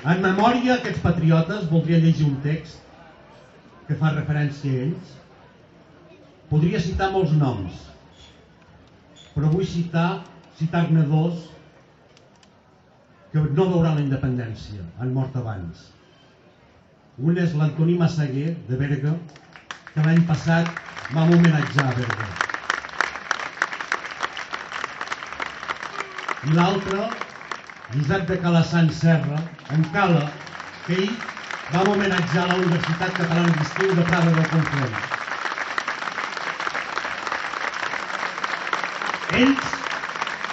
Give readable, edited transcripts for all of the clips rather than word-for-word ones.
En memòria aquests patriotes voldria llegir un text que fa referència a ells. Podria citar molts noms, però vull citar-ne dos que no veuran la independència, han mort abans. Un és l'Antoni Massaguer, de Berga, que l'any passat vam homenatjar a Berga. I l'altre, Josep de Calassans Serra, en Cala, que ell vam homenatjar a la Universitat Catalana d'Estiu de Prada del Conflent. Ells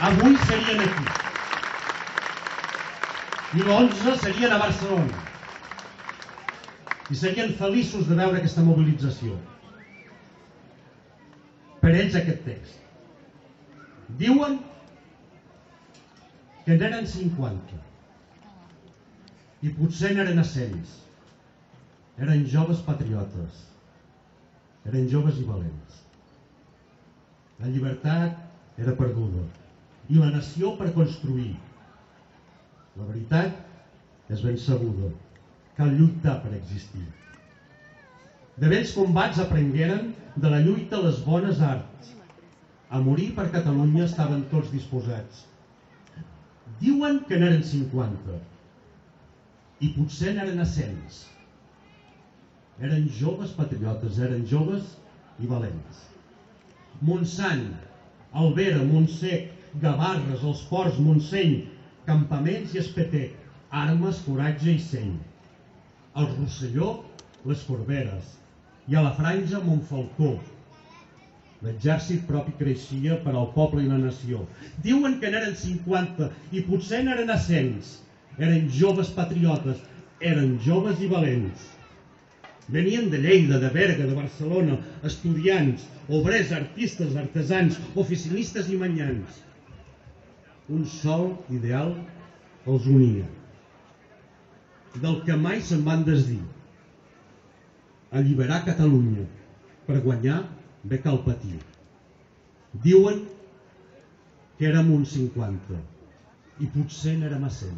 avui serien aquí. I l'11 serien a Barcelona. I serien feliços de veure aquesta mobilització. Per ells aquest text. Diuen que n'eren 50 i potser n'eren a 100. Eren joves patriotes, eren joves i valents. La llibertat era perduda i la nació per construir. La veritat és ben sabuda, cal lluitar per existir. De vells combats aprengueren de la lluita les bones arts. A morir per Catalunya estaven tots disposats. Diuen que n'eren 50 i potser n'eren a 100. Eren joves patriotes, eren joves i valents. Montsant, Alvera, Montsec, Gavarres, els Ports, Montseny, Campaments i Espetec, armes, coratge i seny. Al Rosselló, les Corberes, i a la Franja, Montfalcó. L'exèrcit propi creixia per al poble i la nació. Diuen que n'eren 50 i potser n'eren a 100. Eren joves patriotes, eren joves i valents. Venien de Lleida, de Berga, de Barcelona, estudiants, obrers, artistes, artesans, oficinistes i manyans. Un sol ideal els unia, del que mai se'n van desdir. Alliberar Catalunya. Per guanyar bé cal patir. Diuen que érem uns 50 i potser n'érem a 100.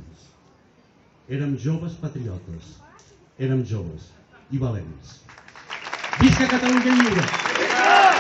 Érem joves patriotes, érem joves i valents. Visca Catalunya lliure!